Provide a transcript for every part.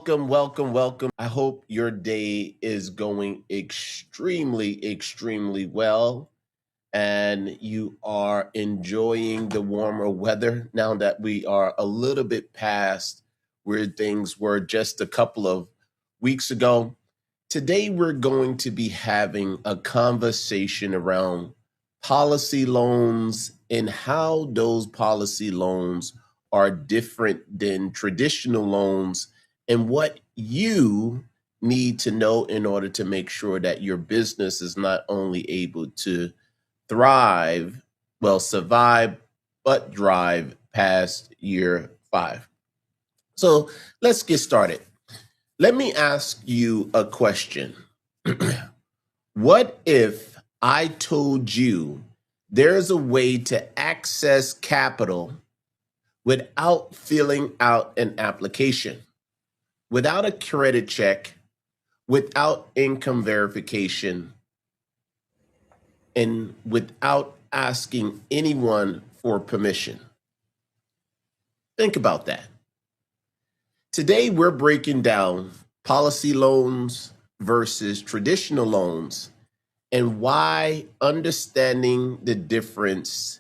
Welcome, welcome, welcome. I hope your day is going extremely well and you are enjoying the warmer weather now that we are a little bit past where things were just a couple of weeks ago. Today, we're going to be having a conversation around policy loans and how those policy loans are different than traditional loans and what you need to know in order to make sure that your business is not only able to thrive, well, survive, but thrive past year five. So let's get started. Let me ask you a question. What if I told you there's a way to access capital without filling out an application, without a credit check, without income verification, and without asking anyone for permission? Think about that. Today, we're breaking down policy loans versus traditional loans and why understanding the difference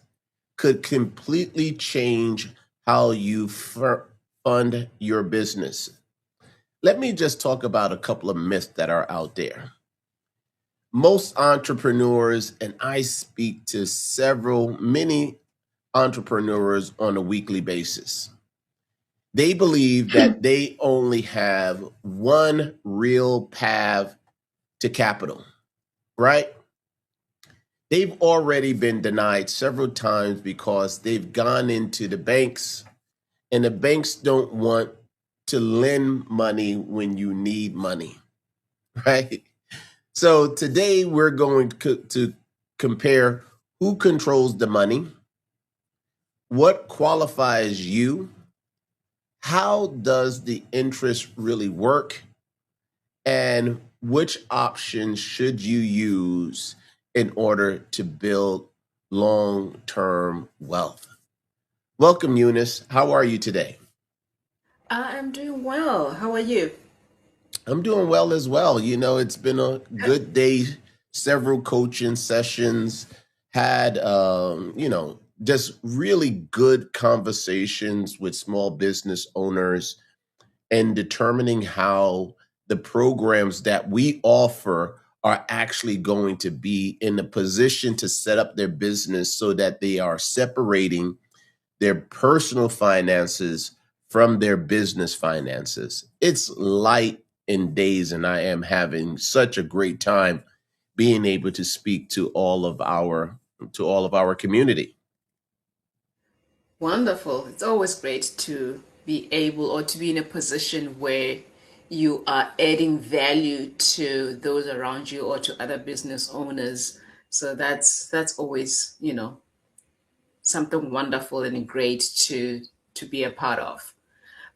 could completely change how you fund your business. Let me just talk about a couple of myths that are out there. Most entrepreneurs, and I speak to many entrepreneurs on a weekly basis, they believe that they only have one real path to capital, right? They've already been denied several times because they've gone into the banks, and the banks don't want to lend money when you need money, right? So today we're going to compare who controls the money, what qualifies you, how does the interest really work, and which options should you use in order to build long-term wealth. Welcome, Eunice. How are you today? I'm doing well. How are you? I'm doing well as well. It's been a good day, several coaching sessions, had, just really good conversations with small business owners and determining how the programs that we offer are actually going to be in a position to set up their business so that they are separating their personal finances from their business finances. It's light in days, and I am having such a great time being able to speak to all of our community. Wonderful. It's always great to be able or to be in a position where you are adding value to those around you or to other business owners. So that's always, something wonderful and great to be a part of.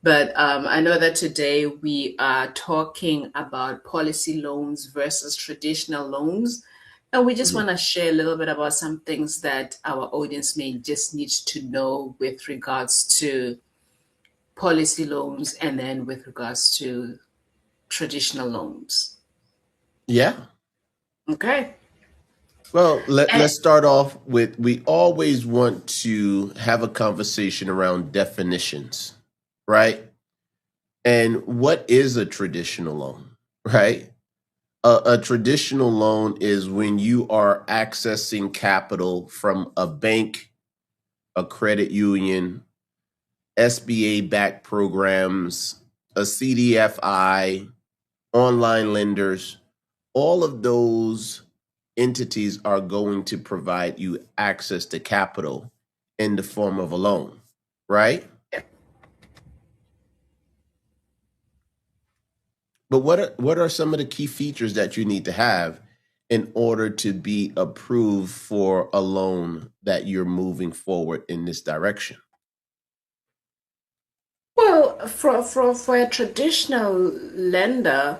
But I know that today we are talking about policy loans versus traditional loans. And we just Mhm. want to share a little bit about some things that our audience may just need to know with regards to policy loans and then with regards to traditional loans. Yeah. Okay. Well, And let's start off with we always want to have a conversation around definitions, right? And what is a traditional loan, right? A traditional loan is when you are accessing capital from a bank, a credit union, SBA backed programs, a CDFI, online lenders. All of those entities are going to provide you access to capital in the form of a loan, right? But what are some of the key features that you need to have in order to be approved for a loan that you're moving forward in this direction? well, for a traditional lender,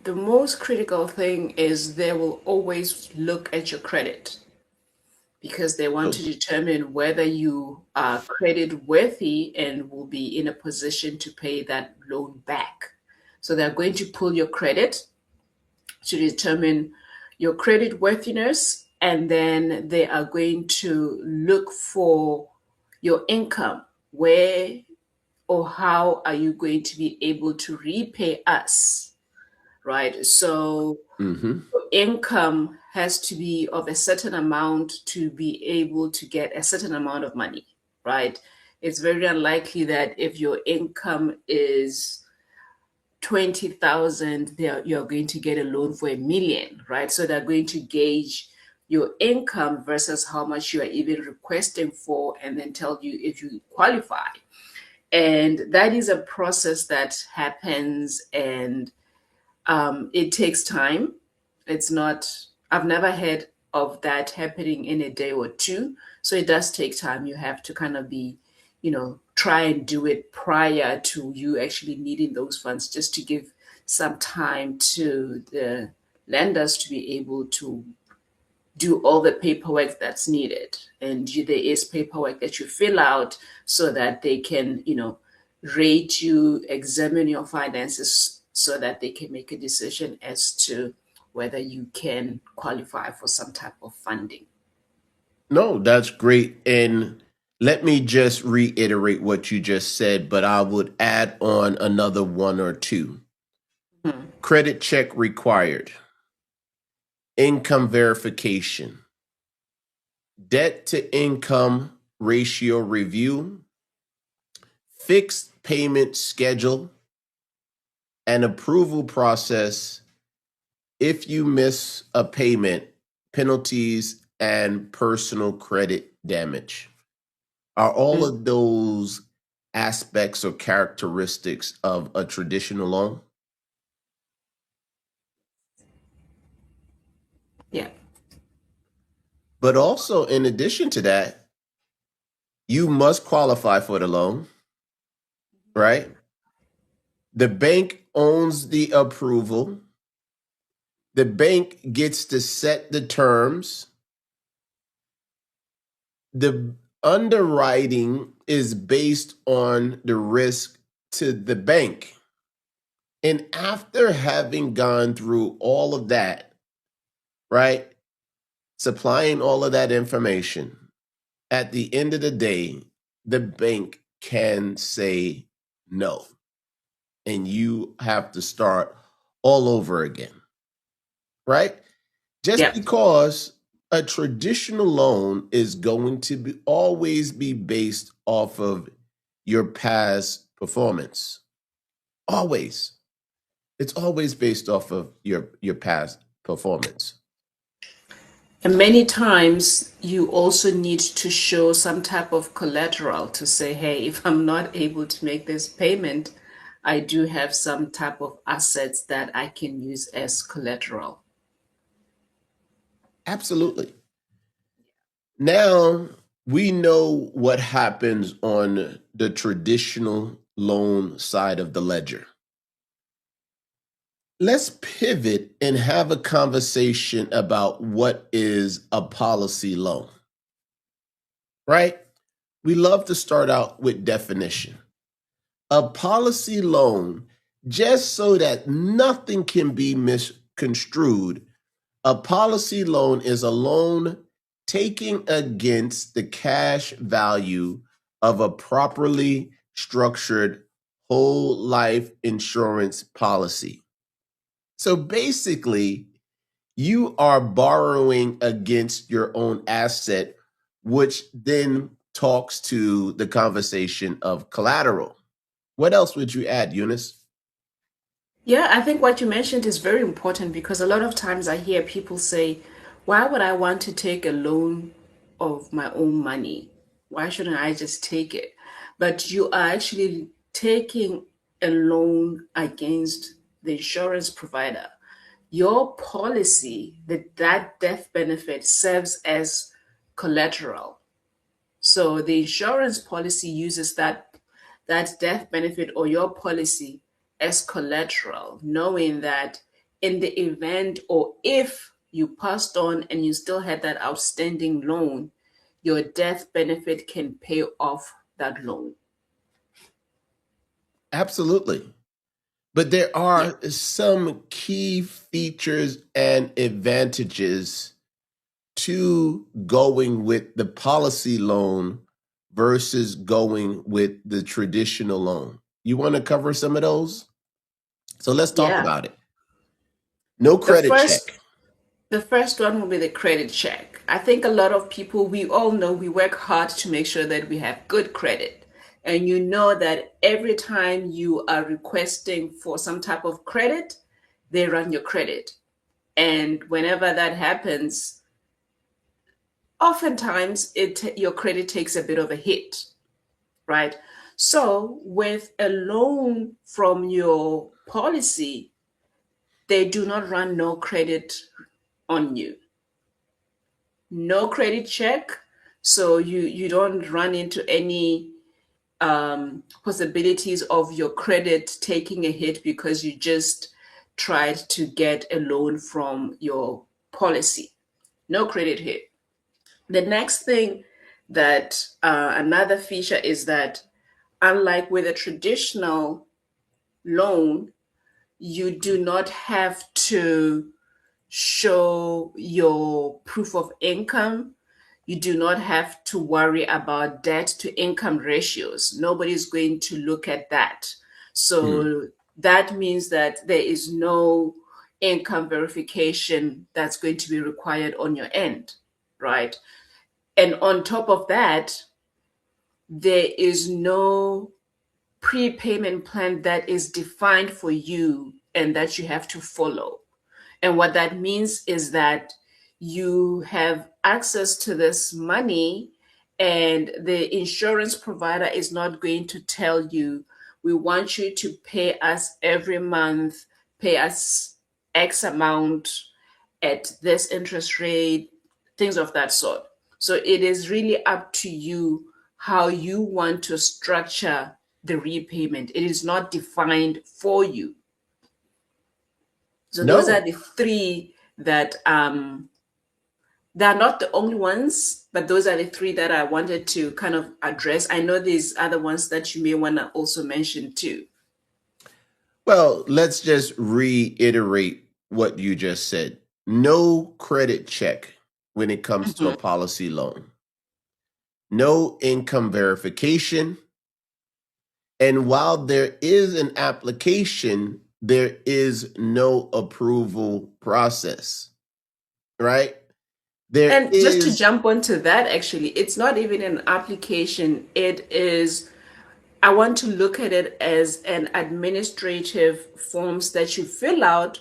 the most critical thing is they will always look at your credit because they want So, to determine whether you are credit worthy and will be in a position to pay that loan back. So they're going to pull your credit to determine your credit worthiness, and then they are going to look for your income. Where or how are you going to be able to repay us, right? So Mm-hmm. income has to be of a certain amount to be able to get a certain amount of money, right? It's very unlikely that if your income is 20,000, you're going to get a loan for 1 million, right? So they're going to gauge your income versus how much you are even requesting for, and then tell you if you qualify. And that is a process that happens, and it takes time. It's not, I've never heard of that happening in a day or two. So it does take time. You have to kind of be, try and do it prior to you actually needing those funds, just to give some time to the lenders to be able to do all the paperwork that's needed. And there is paperwork that you fill out so that they can, rate you, examine your finances so that they can make a decision as to whether you can qualify for some type of funding. No, that's great. And let me just reiterate what you just said, but I would add on another one or two. Hmm. Credit check required, income verification, debt to income ratio review, fixed payment schedule, and approval process if you miss a payment, penalties, and personal credit damage. Are all Mm. of those aspects or characteristics of a traditional loan? Yeah. But also, in addition to that, you must qualify for the loan, right? The bank owns the approval. The bank gets to set the terms. The underwriting is based on the risk to the bank. And after having gone through all of that, right, supplying all of that information, at the end of the day, the bank can say no. And you have to start all over again, right? Just Yeah. because a traditional loan is going to be always be based off of your past performance. Always. It's always based off of your past performance. And many times you also need to show some type of collateral to say, hey, if I'm not able to make this payment, I do have some type of assets that I can use as collateral. Absolutely. Now we know what happens on the traditional loan side of the ledger. Let's pivot and have a conversation about what is a policy loan, right? We love to start out with definition. A policy loan, just so that nothing can be misconstrued, a policy loan is a loan taking against the cash value of a properly structured whole life insurance policy. So basically, you are borrowing against your own asset, which then talks to the conversation of collateral. What else would you add, Eunice? Yeah, I think what you mentioned is very important because a lot of times I hear people say, why would I want to take a loan of my own money? Why shouldn't I just take it? But you are actually taking a loan against the insurance provider. Your policy, that death benefit serves as collateral. So the insurance policy uses that death benefit or your policy as collateral, knowing that in the event or if you passed on and you still had that outstanding loan, your death benefit can pay off that loan. Absolutely. But there Yeah. are some key features and advantages to going with the policy loan versus going with the traditional loan. You want to cover some of those? So let's talk Yeah. about it. No The credit first check. the first one will be the credit check. I think a lot of people, we all know we work hard to make sure that we have good credit. And you know that every time you are requesting for some type of credit, they run your credit. And whenever that happens, oftentimes your credit takes a bit of a hit, right? So with a loan from your policy, they do not run no credit on you. No credit check, so you don't run into any possibilities of your credit taking a hit because you just tried to get a loan from your policy. No credit hit. The next thing that another feature is that, unlike with a traditional loan, you do not have to show your proof of income. You do not have to worry about debt to income ratios. Nobody's going to look at that. Hmm. So that means that there is no income verification that's going to be required on your end, right? And on top of that, there is no prepayment plan that is defined for you and that you have to follow. And what that means is that you have access to this money, and the insurance provider is not going to tell you, we want you to pay us every month, pay us X amount at this interest rate, things of that sort. So it is really up to you how you want to structure the repayment. It is not defined for you. So those are No. the three that they're not the only ones, but those are the three that I wanted to kind of address. I know there's other ones that you may want to also mention too. Well, let's just reiterate what you just said. No credit check when it comes to a Mhm. policy loan. No income verification. And while there is an application, there is no approval process, right? There And just to is, jump onto that, actually, it's not even an application. It is, I want to look at it as an administrative forms that you fill out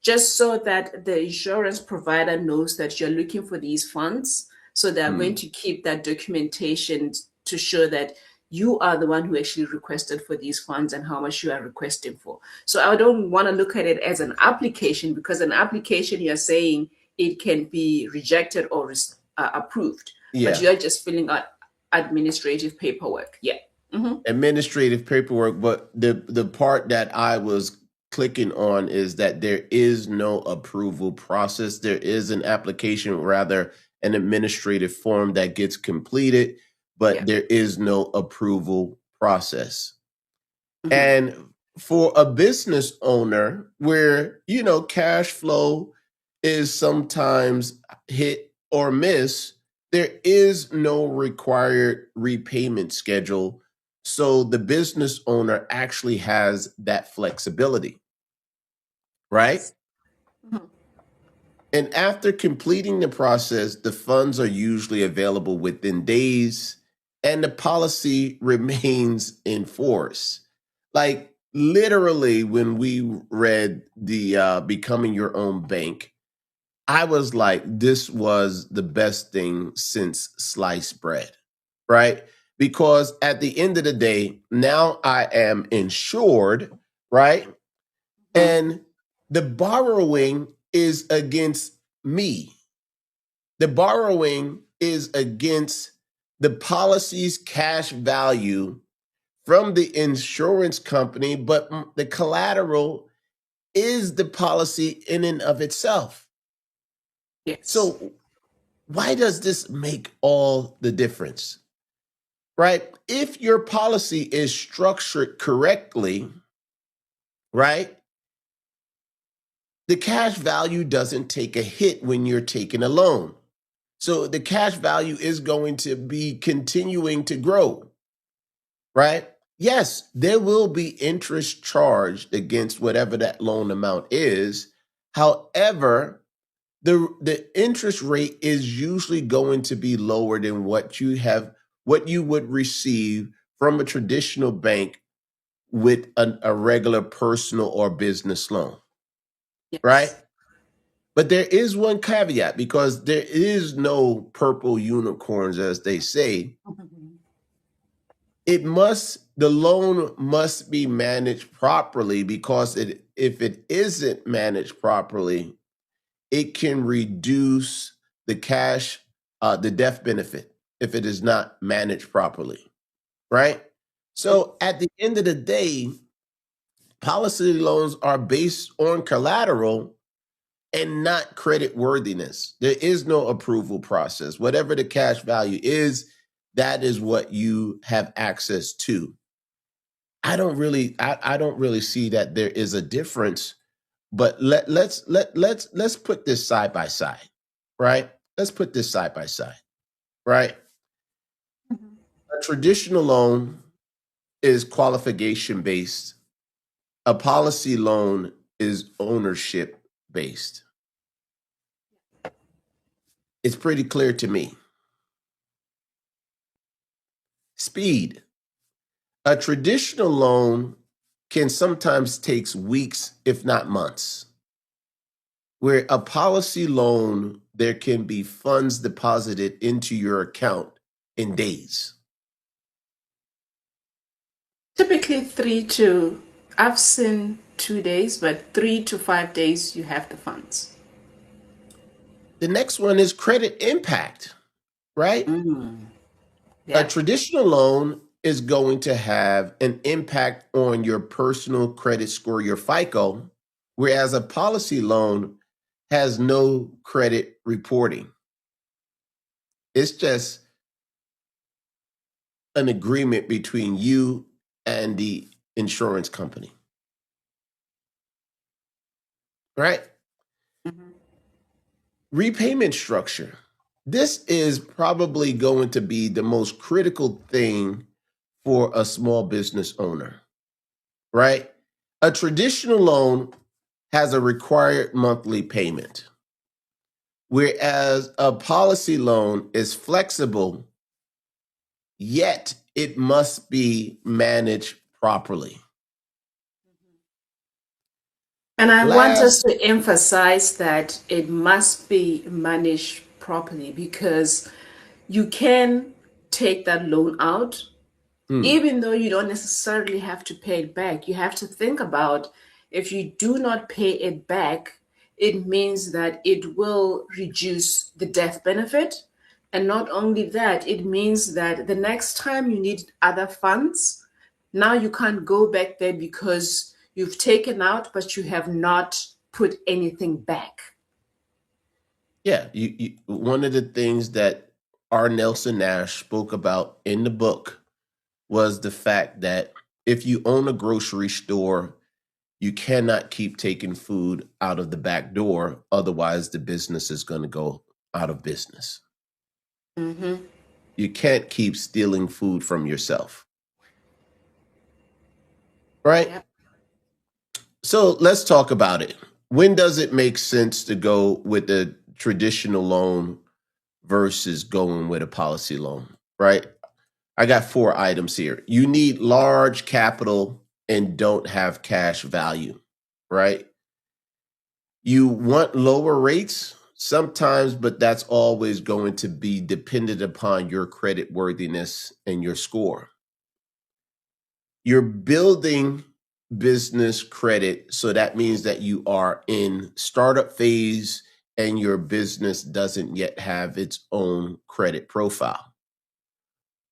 just so that the insurance provider knows that you're looking for these funds. So they're going hmm, to keep that documentation to show that you are the one who actually requested for these funds and how much you are requesting for. So I don't want to look at it as an application, because an application, you're saying it can be rejected or approved, but yeah, you're just filling out administrative paperwork. Yeah. Mhm. administrative paperwork. But the part that I was clicking on is that there is no approval process. There is an application, rather an administrative form that gets completed, Yeah. but there is no approval process. Mhm. And for a business owner where, cash flow is sometimes hit or miss, there is no required repayment schedule. So the business owner actually has that flexibility, right? Yes. Mhm. And after completing the process, the funds are usually available within days and the policy remains in force. Like literally, when we read the Becoming Your Own Bank, I was like, this was the best thing since sliced bread, right? Because at the end of the day, now I am insured, right? Mhm. And the borrowing is against me. The borrowing is against the policy's cash value from the insurance company, but the collateral is the policy in and of itself. Yes. So, why does this make all the difference? Right? If your policy is structured correctly, right? The cash value doesn't take a hit when you're taking a loan. So the cash value is going to be continuing to grow, right? Yes, there will be interest charged against whatever that loan amount is. However, the interest rate is usually going to be lower than what you would receive from a traditional bank with a regular personal or business loan, right? Yes. But there is one caveat because there is no purple unicorns, as they say. Mhm. The loan must be managed properly because if it isn't managed properly, it can reduce the death benefit if it is not managed properly, right? So at the end of the day, policy loans are based on collateral and not credit worthiness. There is no approval process. Whatever the cash value is, that is what you have access to. I don't really see that there is a difference, but let's put this side by side, right? Let's put this side by side, right? Mhm. A traditional loan is qualification based. A policy loan is ownership based. It's pretty clear to me. Speed. A traditional loan can sometimes takes weeks, if not months. Where a policy loan, there can be funds deposited into your account in days. Typically I've seen 2 days, but 3 to 5 days you have the funds. The next one is credit impact, right? Mm. A Yeah. traditional loan is going to have an impact on your personal credit score, your FICO, whereas a policy loan has no credit reporting. It's just an agreement between you and the insurance company, right? Mhm. Repayment structure. This is probably going to be the most critical thing for a small business owner, right? A traditional loan has a required monthly payment, whereas a policy loan is flexible, yet it must be managed properly. And I want us Last, to emphasize that it must be managed properly because you can take that loan out, hmm, even though you don't necessarily have to pay it back. You have to think about if you do not pay it back, it means that it will reduce the death benefit. And not only that, it means that the next time you need other funds, now you can't go back there because you've taken out, but you have not put anything back. yeah, one of the things that R. Nelson Nash spoke about in the book was the fact that if you own a grocery store, you cannot keep taking food out of the back door. Otherwise, the business is going to go out of business. Mm-hmm. You can't keep stealing food from yourself, right? Yep. So let's talk about it. When does it make sense to go with a traditional loan versus going with a policy loan, right? I got 4 items here. You need large capital and don't have cash value, right? You want lower rates sometimes, but that's always going to be dependent upon your credit worthiness and your score. You're building business credit, so that means that you are in startup phase and your business doesn't yet have its own credit profile.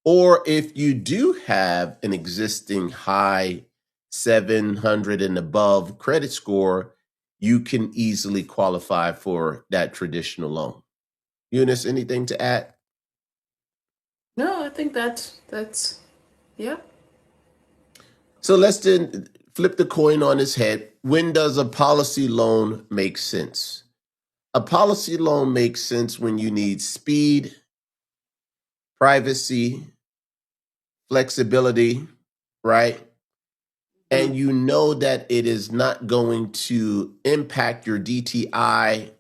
Or if you do have an existing high 700 and above credit score, you can easily qualify for that traditional loan. Eunice, anything to add? No, I think that's yeah. So let's then flip the coin on its head. When does a policy loan make sense? A policy loan makes sense when you need speed, privacy, flexibility, right? And you know that it is not going to impact your DTI,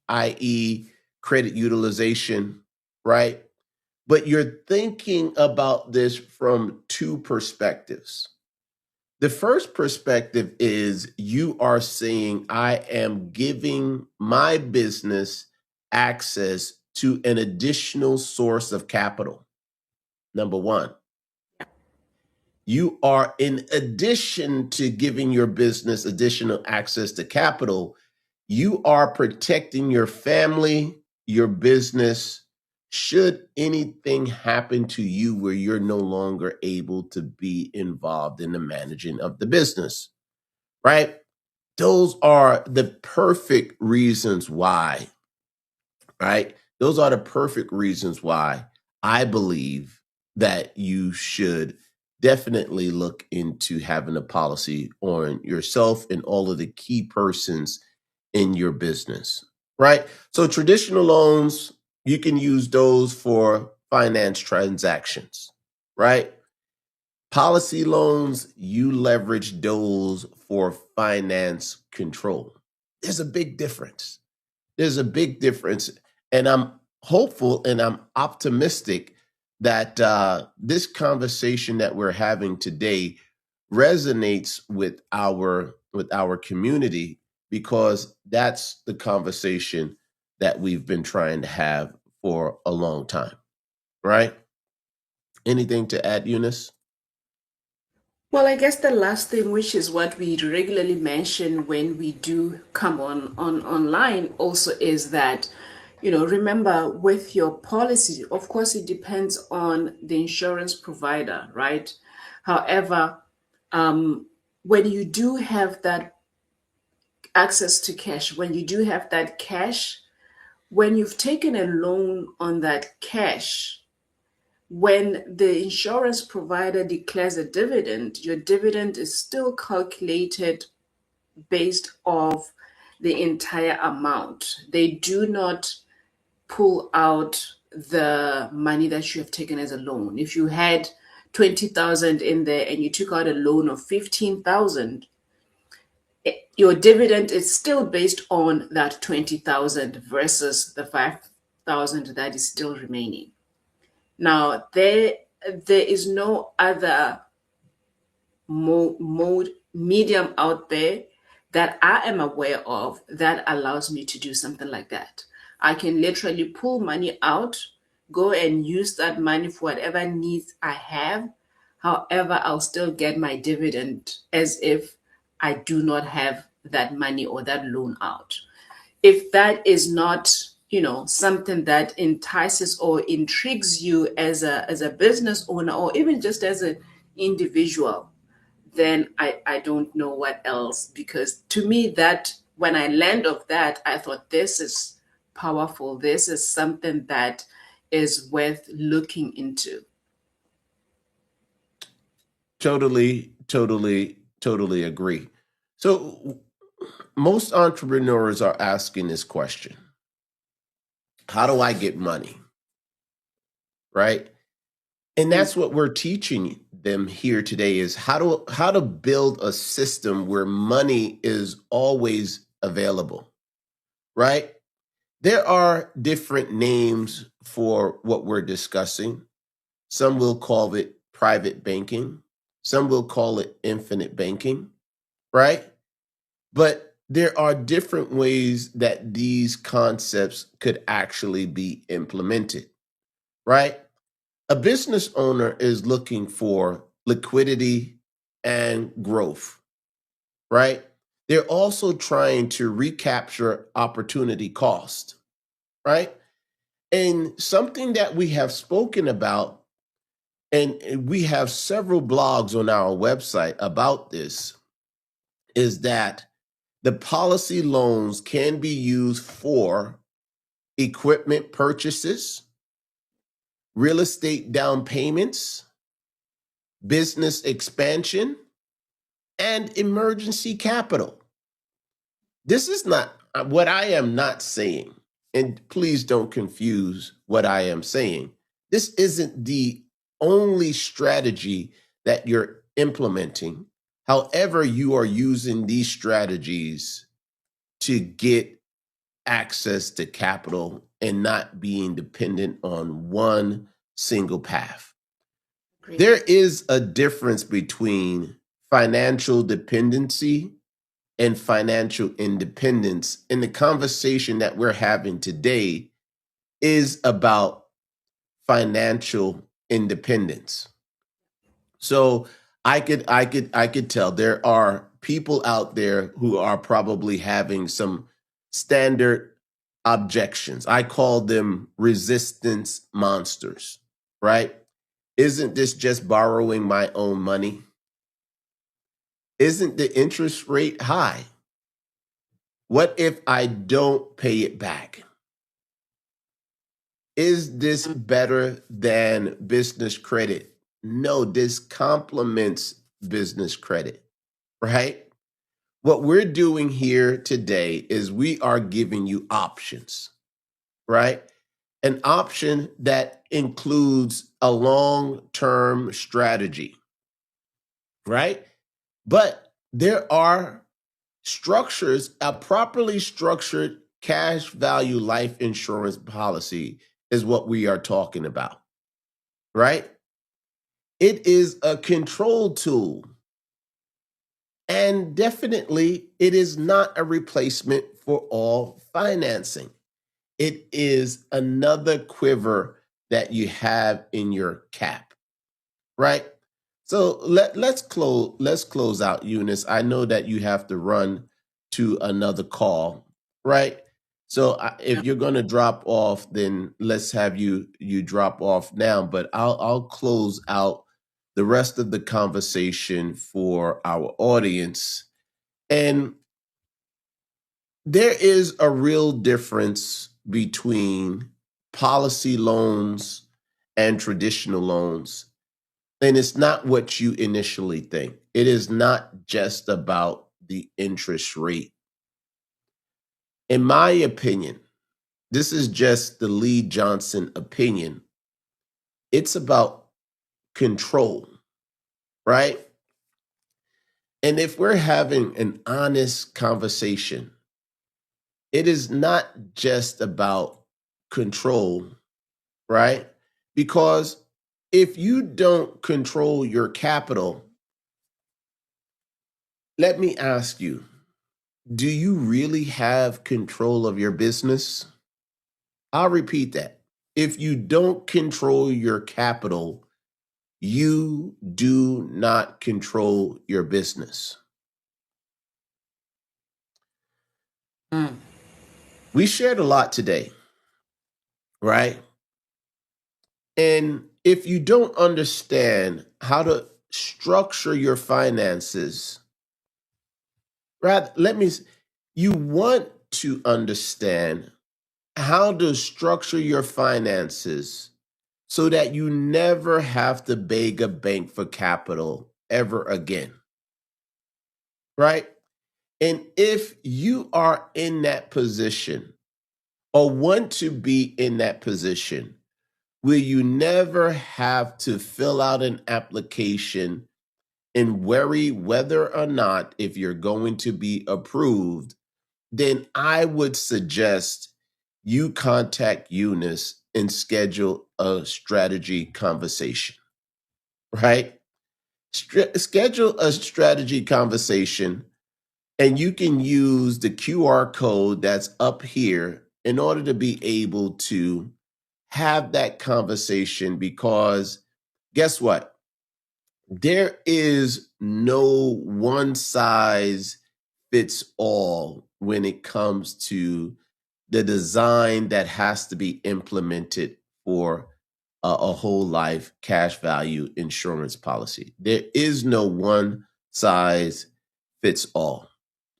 i.e., credit utilization, right? But you're thinking about this from two perspectives. The first perspective is you are saying, I am giving my business access to an additional source of capital. Number one, you are, in addition to giving your business additional access to capital, you are protecting your family, your business, should anything happen to you where you're no longer able to be involved in the managing of the business, right? Those are the perfect reasons why, right? Those are the perfect reasons why I believe that you should definitely look into having a policy on yourself and all of the key persons in your business, right? So traditional loans, you can use those for finance transactions, right? Policy loans, you leverage those for finance control. There's a big difference. There's a big difference. And I'm hopeful and I'm optimistic that this conversation that we're having today resonates with our community, because that's the conversation that we've been trying to have for a long time, right? Anything to add, Eunice? Well, I guess the last thing, which is what we regularly mention when we do come on online, also is that, remember with your policy, of course, it depends on the insurance provider, right? However, when you do have that access to cash, when you do have that cash, when you've taken a loan on that cash, when the insurance provider declares a dividend, your dividend is still calculated based off the entire amount. They do not pull out the money that you have taken as a loan. If you had 20,000 in there and you took out a loan of 15,000, your dividend is still based on that 20,000 versus the 5,000 that is still remaining. Now, there is no other mode medium out there that I am aware of that allows me to do something like that. I can literally pull money out, go and use that money for whatever needs I have. However, I'll still get my dividend as if I do not have that money or that loan out. If that is not, something that entices or intrigues you as a business owner, or even just as an individual, then I don't know what else. Because to me, that when I learned of that, I thought, this is powerful. This is something that is worth looking into. Totally agree. So most entrepreneurs are asking this question: how do I get money? Right? And Mm. that's what we're teaching them here today, is how to build a system where money is always available, right? There are different names for what we're discussing. Some will call it private banking. Some will call it infinite banking, right? But there are different ways that these concepts could actually be implemented, right? A business owner is looking for liquidity and growth, right? They're also trying to recapture opportunity cost, right? And something that we have spoken about, and we have several blogs on our website about this, is that the policy loans can be used for equipment purchases, real estate down payments, business expansion, and emergency capital. This is not what I am not saying, and please don't confuse what I am saying. This isn't the only strategy that you're implementing. However, you are using these strategies to get access to capital and not being dependent on one single path. Great. There is a difference between financial dependency and financial independence. And the conversation that we're having today is about financial independence. So I could tell there are people out there who are probably having some standard objections. I call them resistance monsters, right? Isn't this just borrowing my own money? Isn't the interest rate high? What if I don't pay it back? Is this better than business credit? No, this complements business credit, right? What we're doing here today is we are giving you options, right? An option that includes a long-term strategy, right? But there are structures, a properly structured cash value life insurance policy is what we are talking about, right? It is a control tool. And definitely, it is not a replacement for all financing. It is another quiver that you have in your cap, right? So let's close out, Eunice. I know that you have to run to another call, right? So if you're going to drop off, then let's have you drop off now. But I'll close out the rest of the conversation for our audience. And there is a real difference between policy loans and traditional loans. And it's not what you initially think. It is not just about the interest rate. In my opinion, this is just the Lee Johnson opinion. It's about control, right? And if we're having an honest conversation, it is not just about control, right? Because if you don't control your capital, let me ask you, do you really have control of your business? I'll repeat that. If you don't control your capital, you do not control your business. Mm. We shared a lot today, right? And if you don't understand how to structure your finances, rather, you want to understand how to structure your finances so that you never have to beg a bank for capital ever again, right? And if you are in that position or want to be in that position, will you never have to fill out an application and worry whether or not if you're going to be approved, then I would suggest you contact Eunice and schedule a strategy conversation, right? Schedule a strategy conversation, and you can use the QR code that's up here in order to be able to have that conversation because guess what? There is no one size fits all when it comes to the design that has to be implemented for a whole life cash value insurance policy. There is no one size fits all.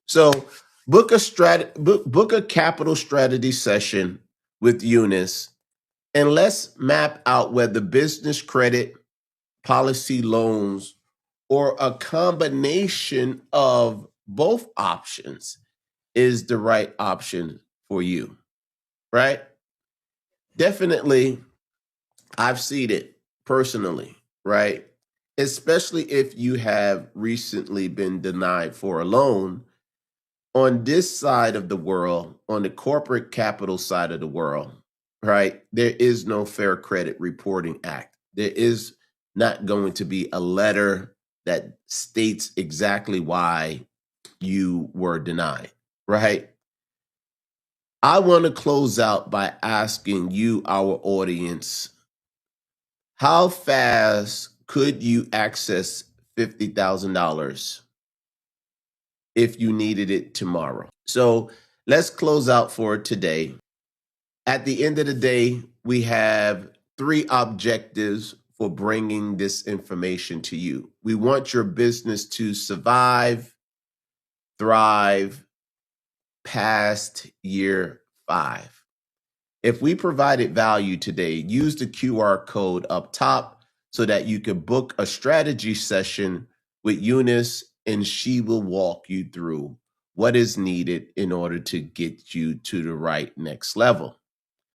So book a capital strategy session with Eunice and let's map out whether business credit, policy loans, or a combination of both options is the right option for you, right? Definitely, I've seen it personally, right? Especially if you have recently been denied for a loan. On this side of the world, on the corporate capital side of the world, right, there is no Fair Credit Reporting Act. There is not going to be a letter that states exactly why you were denied, right? I want to close out by asking you, our audience, how fast could you access $50,000 if you needed it tomorrow? So let's close out for today. At the end of the day, we have three objectives for bringing this information to you. We want your business to survive, thrive past year 5. If we provided value today, use the QR code up top so that you can book a strategy session with Eunice, and she will walk you through what is needed in order to get you to the right next level.